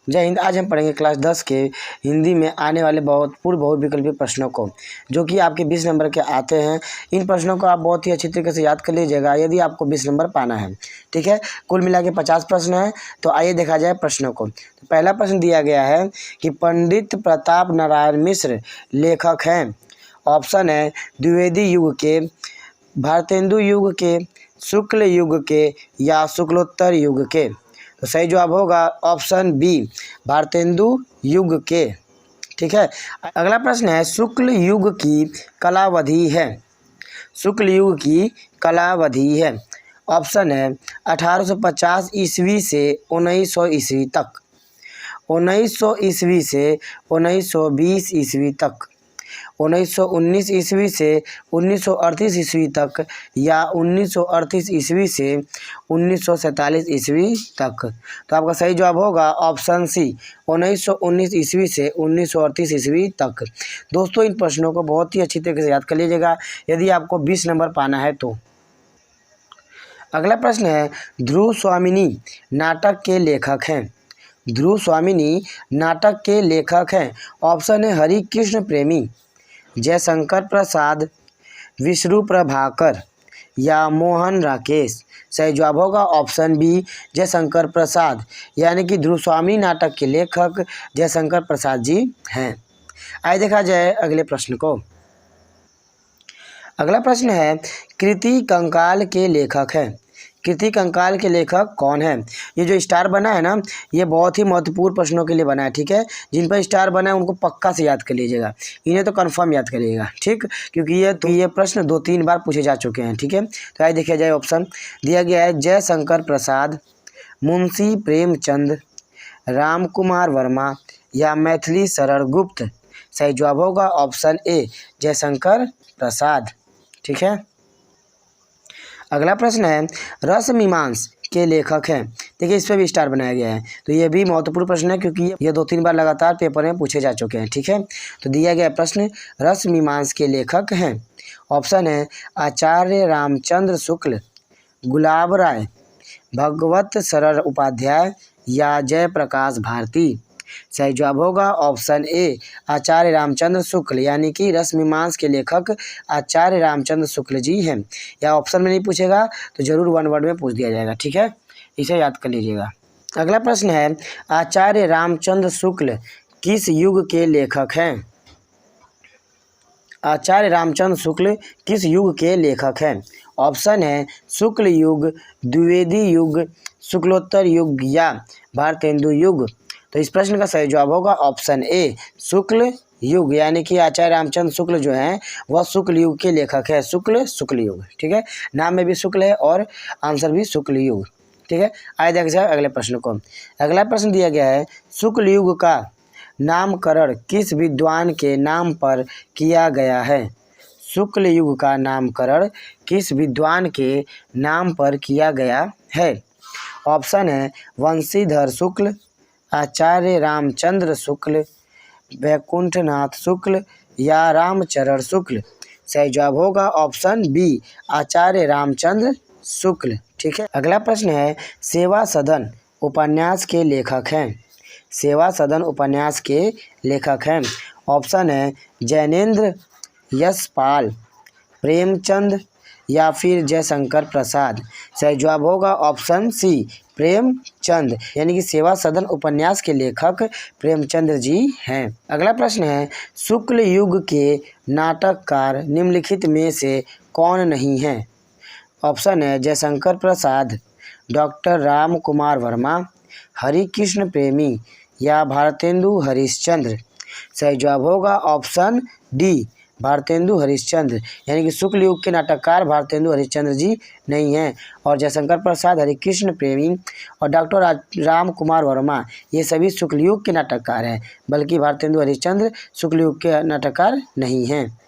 जय हिंद। आज हम पढ़ेंगे क्लास 10 के हिंदी में आने वाले पूर्व बहुविकल्पी प्रश्नों को, जो कि आपके 20 नंबर के आते हैं। इन प्रश्नों को आप बहुत ही अच्छी तरीके से याद कर लीजिएगा यदि आपको 20 नंबर पाना है। ठीक है, कुल मिला के 50 प्रश्न हैं। तो आइए देखा जाए प्रश्नों को। तो पहला प्रश्न दिया गया है कि पंडित प्रताप नारायण मिश्र लेखक हैं। ऑप्शन है द्विवेदी युग के, भारतेंदु युग के, शुक्ल युग के या शुक्लोत्तर युग के। तो सही जवाब होगा ऑप्शन बी, भारतेंदु युग के। ठीक है, अगला प्रश्न है शुक्ल युग की कालावधि है। शुक्ल युग की कालावधि है। ऑप्शन है 1850 ईस्वी से 1900 ईस्वी तक, 1900 ईस्वी से 1920 ईस्वी तक, 1919 ईस्वी से 1938 ईस्वी तक या 1938 ईस्वी से 1947 ईस्वी तक। तो आपका सही जवाब होगा ऑप्शन सी, 1919 ईस्वी से 1938 ईस्वी तक। दोस्तों, इन प्रश्नों को बहुत ही अच्छी तरीके से याद कर लीजिएगा यदि आपको 20 नंबर पाना है तो। अगला प्रश्न है ध्रुव स्वामिनी नाटक के लेखक हैं। ध्रुव स्वामिनी नाटक के लेखक हैं। ऑप्शन है हरि कृष्ण प्रेमी, जयशंकर प्रसाद, विष्णु प्रभाकर या मोहन राकेश। सही जवाब होगा ऑप्शन बी, जयशंकर प्रसाद, यानी कि ध्रुव स्वामी नाटक के लेखक जयशंकर प्रसाद जी हैं। आइए देखा जाए अगले प्रश्न को। अगला प्रश्न है कृति कंकाल के लेखक हैं। कृति कंकाल के लेखक कौन है? ये जो स्टार बना है ना, ये बहुत ही महत्वपूर्ण प्रश्नों के लिए बना है। ठीक है, जिन पर स्टार बना है उनको पक्का से याद कर लीजिएगा, इन्हें तो कंफर्म याद करिएगा। ठीक, क्योंकि ये प्रश्न 2-3 बार पूछे जा चुके हैं। ठीक है, तो आइए देखिए जाए। ऑप्शन दिया गया है जयशंकर प्रसाद, मुंशी प्रेमचंद, राम कुमार वर्मा या मैथिली शरण गुप्त। सही जवाब होगा ऑप्शन ए, जयशंकर प्रसाद। ठीक है, अगला प्रश्न है रसमीमांस के लेखक हैं। देखिए, इस पर भी स्टार बनाया गया है, तो ये भी महत्वपूर्ण प्रश्न है क्योंकि ये 2-3 बार लगातार पेपर में पूछे जा चुके हैं। ठीक है, तो दिया गया प्रश्न रसमीमांस के लेखक हैं। ऑप्शन है आचार्य रामचंद्र शुक्ल, गुलाब राय, भगवत शरण उपाध्याय या जयप्रकाश भारती। सही जवाब होगा ऑप्शन ए, आचार्य रामचंद्र शुक्ल, यानी कि रसमीमांस के लेखक आचार्य रामचंद्र शुक्ल जी हैं। या ऑप्शन में नहीं पूछेगा तो जरूर 1 वर्ड में पूछ दिया जाएगा। ठीक है, इसे याद कर लीजिएगा। अगला प्रश्न है आचार्य रामचंद्र शुक्ल किस युग के लेखक हैं? आचार्य रामचंद्र शुक्ल किस युग के लेखक हैं? ऑप्शन है शुक्ल युग, द्विवेदी युग, शुक्लोत्तर युग या भारतेंदु युग। तो इस प्रश्न का सही जवाब होगा ऑप्शन ए, शुक्ल युग, यानी कि आचार्य रामचंद्र शुक्ल जो हैं वह शुक्ल युग के लेखक है। शुक्ल युग। ठीक है, नाम में भी शुक्ल है और आंसर भी शुक्ल युग। ठीक है, आइए देखते हैं अगले प्रश्न को। अगला प्रश्न दिया गया है शुक्ल युग का नामकरण किस विद्वान के नाम पर किया गया है? शुक्ल युग का नामकरण किस विद्वान के नाम पर किया गया है? ऑप्शन है वंशीधर शुक्ल, आचार्य रामचंद्र शुक्ल, वैकुंठनाथ शुक्ल या रामचरण शुक्ल। सही जवाब होगा ऑप्शन बी, आचार्य रामचंद्र शुक्ल। ठीक है, अगला प्रश्न है सेवा सदन उपन्यास के लेखक हैं। सेवा सदन उपन्यास के लेखक हैं। ऑप्शन है जैनेन्द्र यशपाल, प्रेमचंद या फिर जयशंकर प्रसाद। सही जवाब होगा ऑप्शन सी, प्रेमचंद, यानी कि सेवा सदन उपन्यास के लेखक प्रेमचंद्र जी हैं। अगला प्रश्न है शुक्ल युग के नाटककार निम्नलिखित में से कौन नहीं है? ऑप्शन है जयशंकर प्रसाद, डॉक्टर राम कुमार वर्मा, हरि कृष्ण प्रेमी या भारतेंदु हरिश्चंद्र। सही जवाब होगा ऑप्शन डी, भारतेंदु हरिश्चंद्र, यानी कि शुक्ल युग के नाटककार भारतेंदु हरिश्चंद्र जी नहीं हैं। और जयशंकर प्रसाद, हरिकृष्ण प्रेमी और डॉक्टर राम कुमार वर्मा ये सभी शुक्ल युग के नाटककार हैं, बल्कि भारतेंदु हरिश्चंद्र शुक्ल युग के नाटककार नहीं हैं।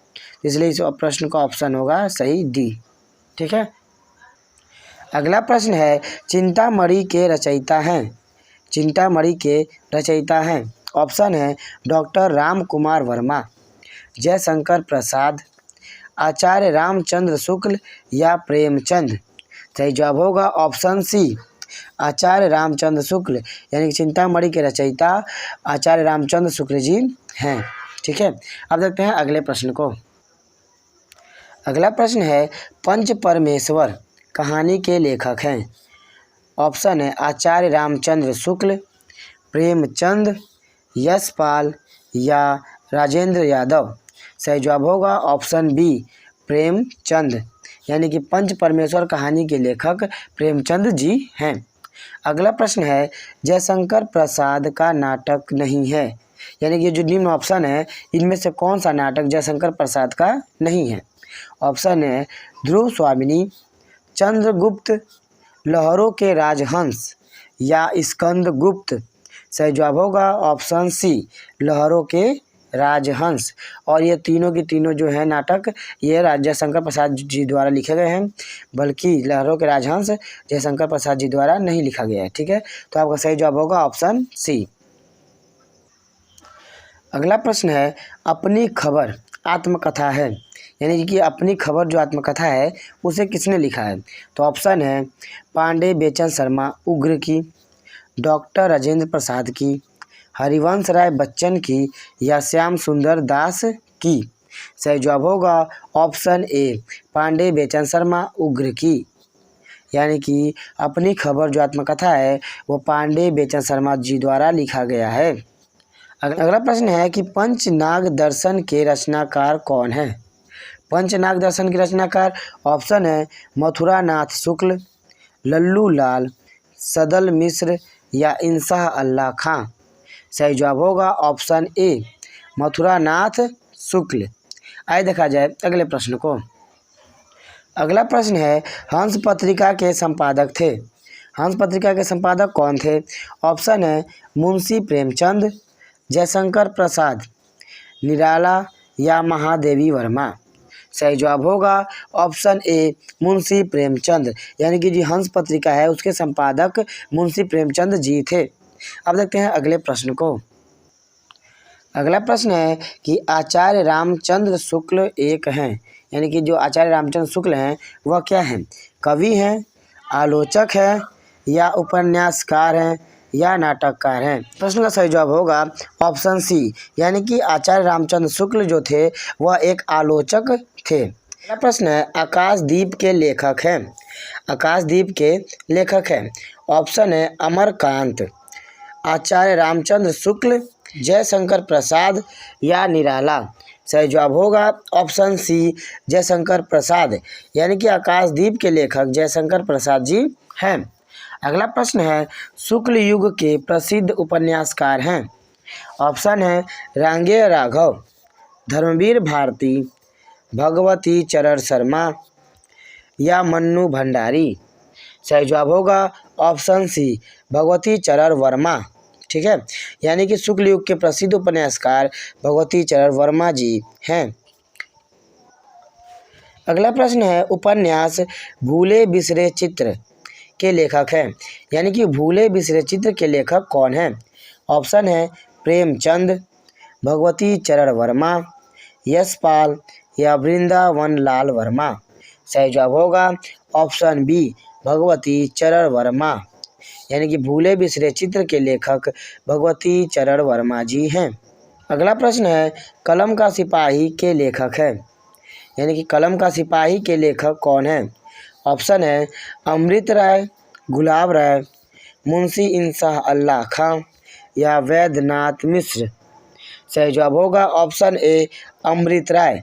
इसलिए इस प्रश्न का ऑप्शन होगा सही डी। ठीक है, अगला प्रश्न है चिंतामणि के रचयिता हैं। चिंतामणि के रचयिता हैं। ऑप्शन है डॉक्टर राम कुमार वर्मा, जयशंकर प्रसाद, आचार्य रामचंद्र शुक्ल या प्रेमचंद। सही जवाब होगा ऑप्शन सी, आचार्य रामचंद्र शुक्ल यानी कि चिंतामणि के रचयिता आचार्य रामचंद्र शुक्ल जी हैं। ठीक है, अब देखते हैं अगले प्रश्न को। अगला प्रश्न है पंच परमेश्वर कहानी के लेखक हैं। ऑप्शन है आचार्य रामचंद्र शुक्ल, प्रेमचंद, यशपाल या राजेंद्र यादव। सही जवाब होगा ऑप्शन बी प्रेमचंद, यानी कि पंच परमेश्वर कहानी के लेखक प्रेमचंद जी हैं। अगला प्रश्न है जयशंकर प्रसाद का नाटक नहीं है, यानी कि जो निम्न ऑप्शन है इनमें से कौन सा नाटक जयशंकर प्रसाद का नहीं है। ऑप्शन है ध्रुव स्वामिनी, चंद्रगुप्त, लहरों के राजहंस या स्कंदगुप्त। सही जवाब होगा ऑप्शन सी लहरों के राजहंस। और ये तीनों की तीनों जो है नाटक ये जयशंकर प्रसाद जी द्वारा लिखे गए हैं, बल्कि लहरों के राजहंस जयशंकर प्रसाद जी द्वारा नहीं लिखा गया है। ठीक है, तो आपका सही जवाब होगा ऑप्शन सी। अगला प्रश्न है अपनी खबर आत्मकथा है, यानी कि अपनी खबर जो आत्मकथा है उसे किसने लिखा है। तो ऑप्शन है पांडे बेचन शर्मा उग्र की, डॉक्टर राजेंद्र प्रसाद की, हरिवंश राय बच्चन की या श्याम सुंदर दास की। सही जवाब होगा ऑप्शन ए पांडे बेचन शर्मा उग्र की, यानी कि अपनी खबर जो आत्मकथा है वो पांडे बेचन शर्मा जी द्वारा लिखा गया है। अगला प्रश्न है कि पंचनाग दर्शन के रचनाकार कौन है। पंचनाग दर्शन के रचनाकार ऑप्शन है मथुरा नाथ शुक्ल, लल्लू लाल, सदल मिश्र या इंसाह अल्लाह खां। सही जवाब होगा ऑप्शन ए मथुरा नाथ शुक्ल। आइए देखा जाए अगले प्रश्न को। अगला प्रश्न है हंस पत्रिका के संपादक थे। हंस पत्रिका के संपादक कौन थे। ऑप्शन है मुंशी प्रेमचंद, जयशंकर प्रसाद, निराला या महादेवी वर्मा। सही जवाब होगा ऑप्शन ए मुंशी प्रेमचंद, यानी कि जी हंस पत्रिका है उसके संपादक मुंशी प्रेमचंद जी थे। अब देखते हैं अगले प्रश्न को। अगला प्रश्न है कि आचार्य रामचंद्र शुक्ल एक हैं, यानी कि जो आचार्य रामचंद्र शुक्ल हैं वह क्या हैं। कवि हैं, आलोचक हैं या उपन्यासकार हैं या नाटककार हैं। प्रश्न का सही जवाब होगा ऑप्शन सी, यानी कि आचार्य रामचंद्र शुक्ल जो थे वह एक आलोचक थे। अगला प्रश्न है आकाशदीप के लेखक हैं। आकाशदीप के लेखक हैं। ऑप्शन है अमरकांत, आचार्य रामचंद्र शुक्ल, जयशंकर प्रसाद या निराला। सही जवाब होगा ऑप्शन सी जयशंकर प्रसाद, यानी कि आकाशदीप के लेखक जयशंकर प्रसाद जी हैं। अगला प्रश्न है शुक्ल युग के प्रसिद्ध उपन्यासकार हैं। ऑप्शन है रांगेय राघव, धर्मवीर भारती, भगवती चरण शर्मा या मन्नू भंडारी। सही जवाब होगा ऑप्शन सी भगवती चरण वर्मा। ठीक है, यानी कि शुक्ल युग के प्रसिद्ध उपन्यासकार भगवती चरण वर्मा जी हैं। अगला प्रश्न है उपन्यास भूले बिसरे चित्र के लेखक हैं, यानी कि भूले बिसरे चित्र के लेखक कौन हैं। ऑप्शन है प्रेमचंद, भगवती चरण वर्मा, यशपाल या वृंदावन लाल वर्मा। सही जवाब होगा ऑप्शन बी भगवती चरण वर्मा, यानी कि भूले बिसरे चित्र के लेखक भगवती चरण वर्मा जी हैं। अगला प्रश्न है कलम का सिपाही के लेखक है, यानी कि कलम का सिपाही के लेखक कौन है। ऑप्शन है अमृत राय, गुलाब राय, मुंशी इंसाह अल्लाह खां या वैद्यनाथ मिश्र। सही जवाब होगा ऑप्शन ए अमृत राय।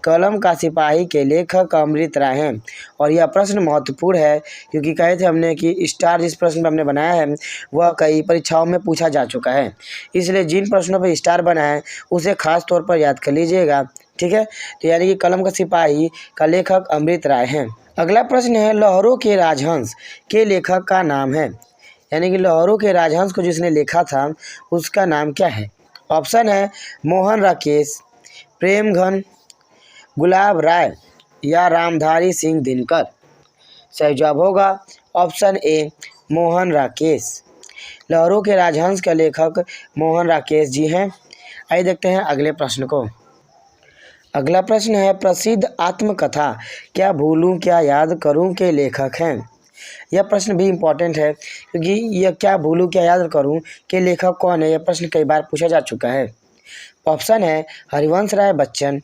कलम का सिपाही के लेखक अमृत राय हैं। और यह प्रश्न महत्वपूर्ण है क्योंकि कहे थे हमने कि स्टार जिस प्रश्न पर हमने बनाया है वह कई परीक्षाओं में पूछा जा चुका है, इसलिए जिन प्रश्नों पर स्टार बना है उसे खास तौर पर याद कर लीजिएगा। ठीक है, तो यानी कि कलम का सिपाही का लेखक अमृत राय हैं। अगला प्रश्न है लहरों के राजहंस के लेखक का नाम है, यानी कि लहरों के राजहंस को जिसने लिखा था उसका नाम क्या है। ऑप्शन है मोहन राकेश, प्रेमघन, गुलाब राय या रामधारी सिंह दिनकर। सही जवाब होगा ऑप्शन ए मोहन राकेश। लहरों के राजहंस के लेखक मोहन राकेश जी हैं। आइए देखते हैं अगले प्रश्न को। अगला प्रश्न है प्रसिद्ध आत्मकथा क्या भूलूं क्या याद करूं के लेखक हैं। यह प्रश्न भी इम्पोर्टेंट है क्योंकि यह क्या भूलूं क्या याद करूं के लेखक कौन है, यह प्रश्न कई बार पूछा जा चुका है। ऑप्शन है हरिवंश राय बच्चन,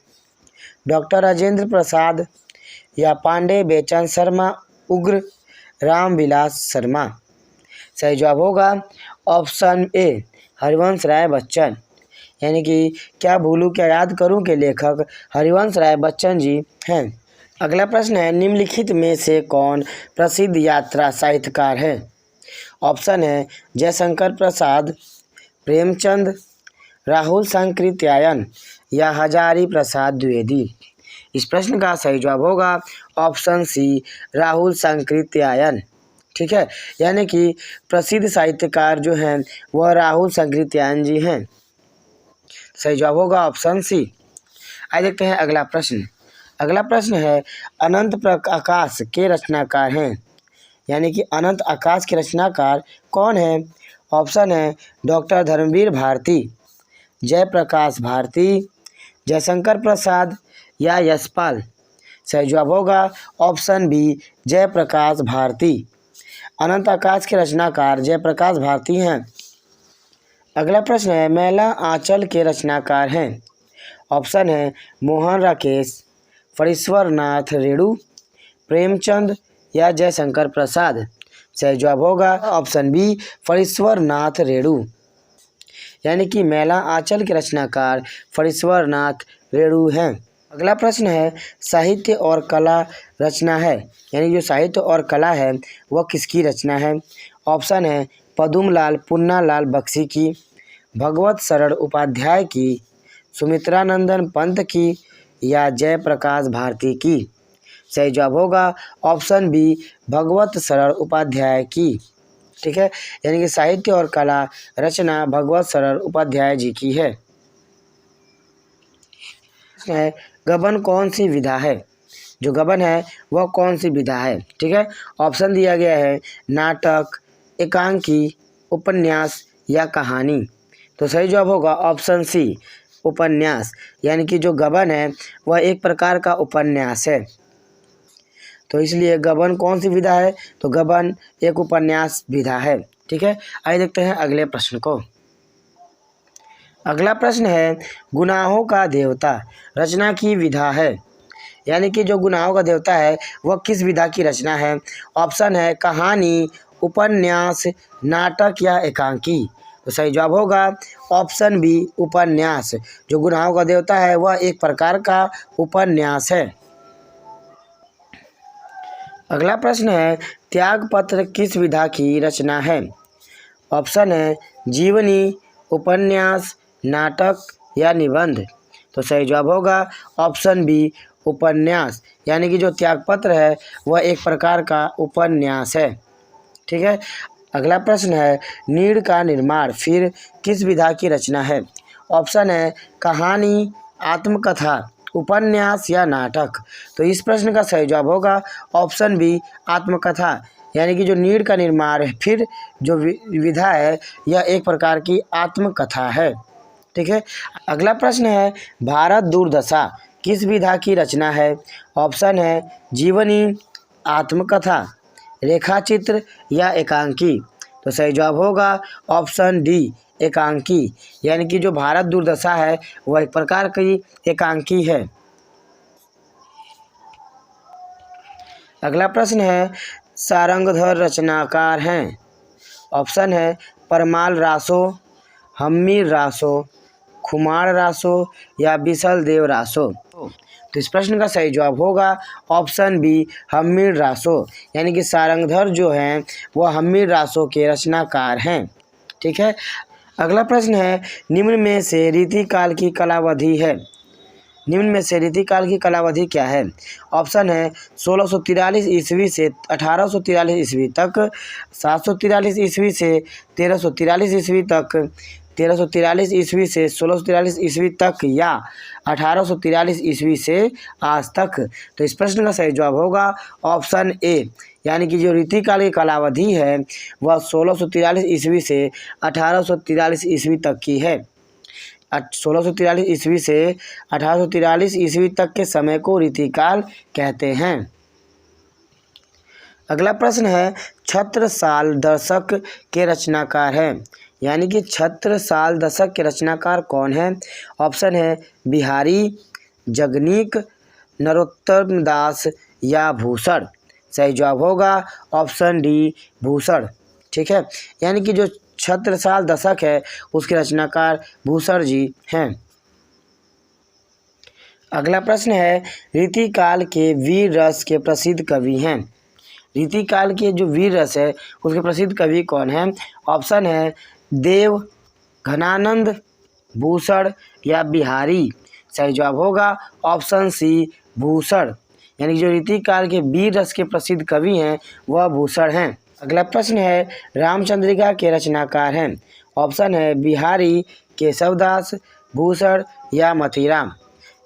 डॉक्टर राजेंद्र प्रसाद या पांडे बेचन शर्मा उग्र रामविलास शर्मा। सही जवाब होगा ऑप्शन ए हरिवंश राय बच्चन, यानी कि क्या भूलूं क्या याद करूं के लेखक हरिवंश राय बच्चन जी हैं। अगला प्रश्न है निम्नलिखित में से कौन प्रसिद्ध यात्रा साहित्यकार है। ऑप्शन है जयशंकर प्रसाद, प्रेमचंद, राहुल सांकृत्यायन या हजारी प्रसाद द्विवेदी। इस प्रश्न का सही जवाब होगा ऑप्शन सी राहुल सांकृत्यायन। ठीक है, यानी कि प्रसिद्ध साहित्यकार जो हैं वह राहुल सांकृत्यायन जी हैं। सही जवाब होगा ऑप्शन सी। आइए देखते हैं अगला प्रश्न। अगला प्रश्न है अनंत आकाश के रचनाकार हैं, यानी कि अनंत आकाश के रचनाकार कौन है। ऑप्शन है डॉक्टर धर्मवीर भारती, जयप्रकाश भारती, जयशंकर प्रसाद या यशपाल। सही जवाब होगा ऑप्शन बी जयप्रकाश भारती। अनंत आकाश के रचनाकार जयप्रकाश भारती हैं। अगला प्रश्न है मैला आंचल के रचनाकार हैं। ऑप्शन है मोहन राकेश, फणीश्वर नाथ रेणु, प्रेमचंद या जयशंकर प्रसाद। सही जवाब होगा ऑप्शन बी फणीश्वर नाथ रेणु, यानी कि मैला आंचल के रचनाकार फणीश्वर नाथ रेणु हैं। अगला प्रश्न है साहित्य और कला रचना है, यानी जो साहित्य और कला है वह किसकी रचना है। ऑप्शन है पदुमलाल पुन्नालाल बख्शी की, भगवत शरण उपाध्याय की, सुमित्रानंदन पंत की या जयप्रकाश भारती की। सही जवाब होगा ऑप्शन बी भगवत शरण उपाध्याय की। ठीक है, यानी कि साहित्य और कला रचना भगवत शरण उपाध्याय जी की है। गबन कौन सी विधा है। जो गबन है वह कौन सी विधा है। ठीक है, ऑप्शन दिया गया है नाटक, एकांकी, उपन्यास या कहानी। तो सही जवाब होगा ऑप्शन सी उपन्यास, यानी कि जो गबन है वह एक प्रकार का उपन्यास है। तो इसलिए गबन कौन सी विधा है, तो गबन एक उपन्यास विधा है। ठीक है, आइए देखते हैं अगले प्रश्न को। अगला प्रश्न है गुनाहों का देवता रचना की विधा है, यानी कि जो गुनाहों का देवता है वह किस विधा की रचना है। ऑप्शन है कहानी, उपन्यास, नाटक या एकांकी। तो सही जवाब होगा ऑप्शन बी उपन्यास। जो गुनाहों का देवता है वह एक प्रकार का उपन्यास है। अगला प्रश्न है त्यागपत्र किस विधा की रचना है। ऑप्शन है जीवनी, उपन्यास, नाटक या निबंध। तो सही जवाब होगा ऑप्शन बी उपन्यास, यानी कि जो त्यागपत्र है वह एक प्रकार का उपन्यास है। ठीक है, अगला प्रश्न है नीड़ का निर्माण फिर किस विधा की रचना है। ऑप्शन है कहानी, आत्मकथा, उपन्यास या नाटक। तो इस प्रश्न का सही जवाब होगा ऑप्शन बी आत्मकथा, यानी कि जो नीड़ का निर्माण है फिर जो विधा है यह एक प्रकार की आत्मकथा है। ठीक है, अगला प्रश्न है भारत दुर्दशा किस विधा की रचना है। ऑप्शन है जीवनी, आत्मकथा, रेखाचित्र या एकांकी। तो सही जवाब होगा ऑप्शन डी एकांकी, यानी कि जो भारत दुर्दशा है वह एक प्रकार की एकांकी है। अगला प्रश्न है सारंगधर रचनाकार हैं। ऑप्शन है परमाल रासो, हम्मीर रासो, खुमार रासो या बिसल देव रासो। तो इस प्रश्न का सही जवाब होगा ऑप्शन बी हम्मीर रासो, यानी कि सारंगधर जो हैं वह हम्मीर रासो के रचनाकार हैं। ठीक है, अगला प्रश्न है निम्न में से रीतिकाल की कालावधि है। निम्न में से रीतिकाल की कालावधि क्या है। ऑप्शन है 1643 ईस्वी से 1843 ईस्वी तक, 743 ईस्वी से 1343 ईस्वी तक, 1343 ईस्वी से 1643 ईस्वी तक या 1843 ईस्वी से आज तक। तो इस प्रश्न का सही जवाब होगा ऑप्शन ए, यानी कि जो रीतिकाल की कालावधि है वह 1643 ईस्वी से 1843 ईस्वी तक की है। 1643 ईस्वी से 1843 ईस्वी तक के समय को रीतिकाल कहते हैं। अगला प्रश्न है छत्रसाल दशक के रचनाकार हैं, यानी कि छत्रसाल दशक के रचनाकार कौन है? ऑप्शन है बिहारी, जगनीक, नरोत्तम दास या भूषण। सही जवाब होगा ऑप्शन डी भूषण। ठीक है, यानी कि जो छत्रसाल दशक है उसके रचनाकार भूषण जी हैं। अगला प्रश्न है रीतिकाल के वीर रस के प्रसिद्ध कवि हैं। रीतिकाल के जो वीर रस है उसके प्रसिद्ध कवि कौन है? ऑप्शन है देव, घनानंद, भूषण या बिहारी। सही जवाब होगा ऑप्शन सी भूषण, यानी जो रीतिकाल के वीर रस के प्रसिद्ध कवि हैं वह भूषण हैं। अगला प्रश्न है रामचंद्रिका के रचनाकार हैं। ऑप्शन है बिहारी, केशवदास, भूषण या मतीराम।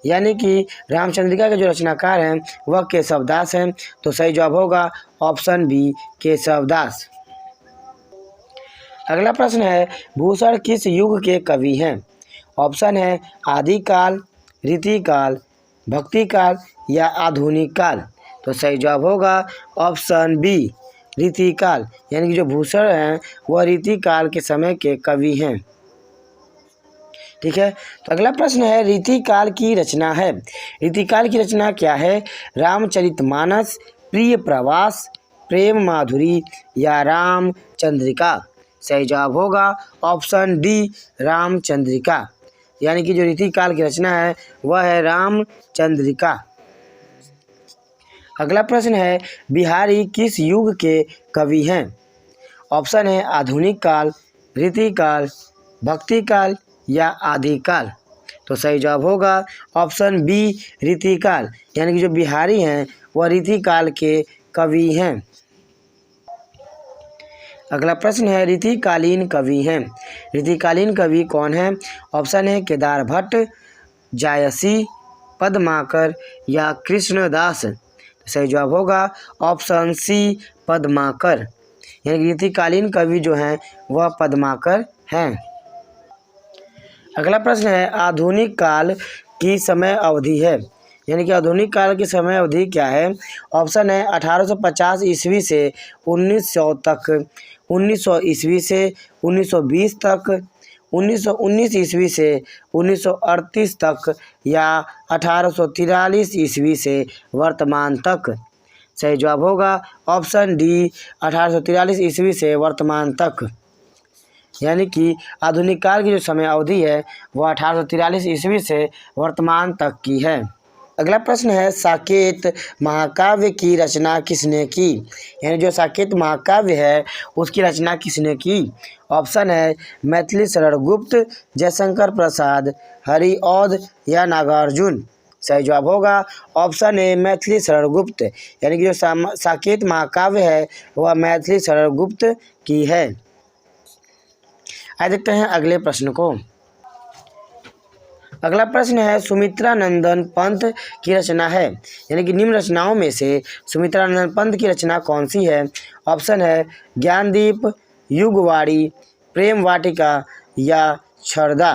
यानी कि रामचंद्रिका के जो रचनाकार हैं वह केशवदास हैं, तो सही जवाब होगा ऑप्शन बी केशवदास। अगला प्रश्न है भूषण किस युग के कवि हैं? ऑप्शन है आदिकाल, रीतिकाल, भक्तिकाल या आधुनिक काल। तो सही जवाब होगा ऑप्शन बी रीतिकाल, यानी कि जो भूषण हैं वह रीतिकाल के समय के कवि हैं। ठीक है, तो अगला प्रश्न है रीतिकाल की रचना है। रीतिकाल की रचना क्या है? रामचरितमानस, प्रिय प्रवास, प्रेम माधुरी या रामचंद्रिका। सही जवाब होगा ऑप्शन डी रामचंद्रिका, यानी कि जो रीतिकाल की रचना है वह है रामचंद्रिका। अगला प्रश्न है बिहारी किस युग के कवि हैं? ऑप्शन है आधुनिक काल, रीतिकाल, भक्तिकाल या आदिकाल। तो सही जवाब होगा ऑप्शन बी रीतिकाल, यानी कि जो बिहारी हैं वह रीतिकाल के कवि हैं। अगला प्रश्न है रीतिकालीन कवि हैं। रीतिकालीन कवि कौन है? ऑप्शन है केदार भट्ट, जायसी, पद्माकर या कृष्णदास। सही जवाब होगा ऑप्शन सी पद्माकर, यानी कि रीतिकालीन कवि जो हैं वह पद्माकर हैं। अगला प्रश्न है आधुनिक काल की समय अवधि है, यानी कि आधुनिक काल की समय अवधि क्या है? ऑप्शन है 1850 ईस्वी से 1900 तक, 1900 ईस्वी से 1920 तक, 1919 ईस्वी से 1938 तक या 1843 ईस्वी से वर्तमान तक। सही जवाब होगा ऑप्शन डी 1843 ईस्वी से वर्तमान तक, यानी कि आधुनिक काल की जो समय अवधि है वह 1843 ईस्वी से वर्तमान तक की है। अगला प्रश्न है साकेत महाकाव्य की रचना किसने की? यानी जो साकेत महाकाव्य है उसकी रचना किसने की? ऑप्शन है मैथिली शरण गुप्त, जयशंकर प्रसाद, हरिऔध या नागार्जुन। सही जवाब होगा ऑप्शन ए मैथिली शरण गुप्त, यानी कि जो साकेत महाकाव्य है वह मैथिली शरण गुप्त की है। आइए देखते हैं अगले प्रश्न को। अगला प्रश्न है सुमित्रा नंदन पंत की रचना है, यानी कि निम्न रचनाओं में से सुमित्रा नंदन पंत की रचना कौन सी है? ऑप्शन है ज्ञानदीप, युगवाणी, प्रेम वाटिका या छरदा।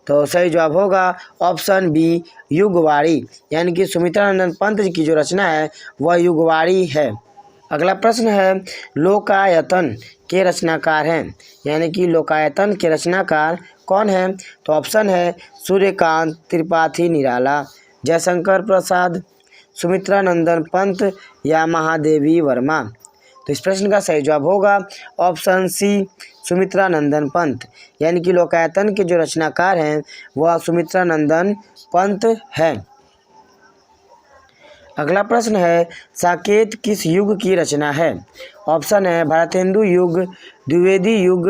तो सही जवाब होगा ऑप्शन बी युगवाणी, यानी कि सुमित्रा नंदन पंत की जो रचना है वह युगवाणी है। अगला प्रश्न है लोकायतन के रचनाकार हैं, यानी कि लोकायतन के रचनाकार कौन है? तो ऑप्शन है सूर्यकांत त्रिपाठी निराला, जयशंकर प्रसाद, सुमित्रा नंदन पंत या महादेवी वर्मा। तो इस प्रश्न का सही जवाब होगा ऑप्शन सी सुमित्रा नंदन पंत, यानी कि लोकायतन के जो रचनाकार हैं वह सुमित्रा नंदन पंत है। अगला प्रश्न है साकेत किस युग की रचना है? ऑप्शन है भारतेंदु युग, द्विवेदी युग,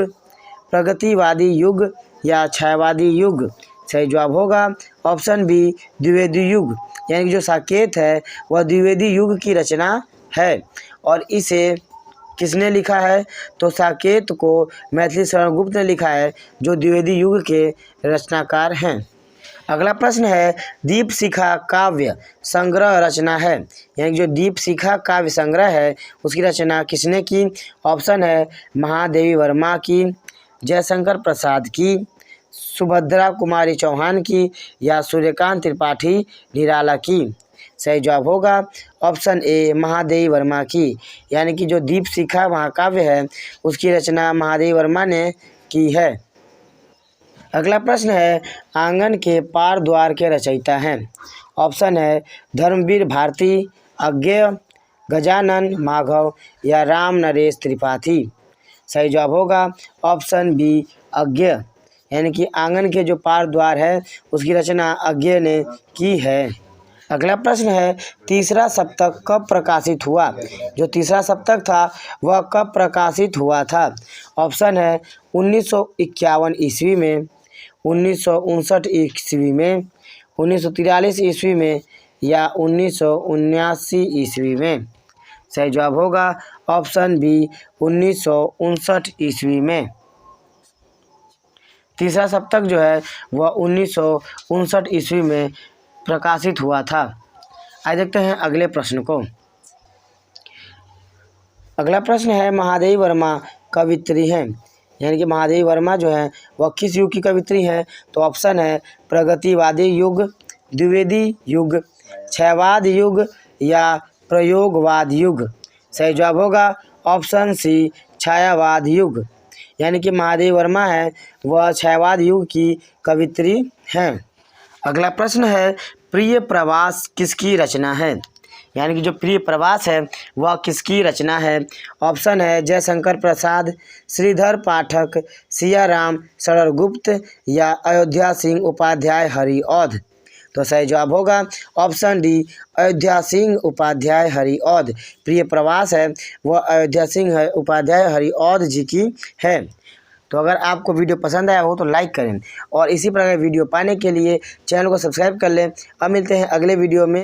प्रगतिवादी युग या छायावादी युग। सही जवाब होगा ऑप्शन बी द्विवेदी युग, यानी कि जो साकेत है वह द्विवेदी युग की रचना है। और इसे किसने लिखा है? तो साकेत को मैथिली शरण गुप्त ने लिखा है, जो द्विवेदी युग के रचनाकार हैं। अगला प्रश्न है दीपशिखा काव्य संग्रह रचना है, यानी जो दीपशिखा काव्य संग्रह है उसकी रचना किसने की? ऑप्शन है महादेवी वर्मा की, जयशंकर प्रसाद की, सुभद्रा कुमारी चौहान की या सूर्यकांत त्रिपाठी निराला की। सही जवाब होगा ऑप्शन ए महादेवी वर्मा की, यानी कि जो दीपशिखा महाकाव्य है उसकी रचना महादेवी वर्मा ने की है। अगला प्रश्न है आंगन के पार द्वार के रचयिता हैं। ऑप्शन है धर्मवीर भारती, अज्ञेय, गजानन माघव या राम नरेश त्रिपाठी। सही जवाब होगा ऑप्शन बी अज्ञेय, यानी कि आंगन के जो पार द्वार है उसकी रचना अज्ञेय ने की है। अगला प्रश्न है तीसरा सप्तक कब प्रकाशित हुआ। जो तीसरा सप्तक था वह कब प्रकाशित हुआ था। ऑप्शन है 1951 ईस्वी में, 1959 ईस्वी में, 1943 ईस्वी में या 1979 ईस्वी में। सही जवाब होगा ऑप्शन बी 1959 ईस्वी में। तीसरा सप्तक जो है वह 1959 ईस्वी में प्रकाशित हुआ था। आइए देखते हैं अगले प्रश्न को। अगला प्रश्न है महादेवी वर्मा कवित्री हैं, यानी कि महादेवी वर्मा जो है वह किस युग की कवित्री हैं। तो ऑप्शन है प्रगतिवादी युग, द्विवेदी युग, क्षयवाद युग या प्रयोगवाद युग। सही जवाब होगा ऑप्शन सी छायावाद युग, यानी कि महादेवी वर्मा है वह छायावाद युग की कवित्री हैं। अगला प्रश्न है प्रिय प्रवास किसकी रचना है, यानी कि जो प्रिय प्रवास है वह किसकी रचना है। ऑप्शन है जयशंकर प्रसाद, श्रीधर पाठक, सियाराम सररगुप्त या अयोध्या सिंह उपाध्याय हरिऔध। तो सही जवाब होगा ऑप्शन डी अयोध्या सिंह उपाध्याय हरिऔध। प्रिय प्रवास है वह अयोध्या सिंह उपाध्याय हरिऔध जी की है। तो अगर आपको वीडियो पसंद आया हो तो लाइक करें और इसी प्रकार वीडियो पाने के लिए चैनल को सब्सक्राइब कर लें। अब मिलते हैं अगले वीडियो में।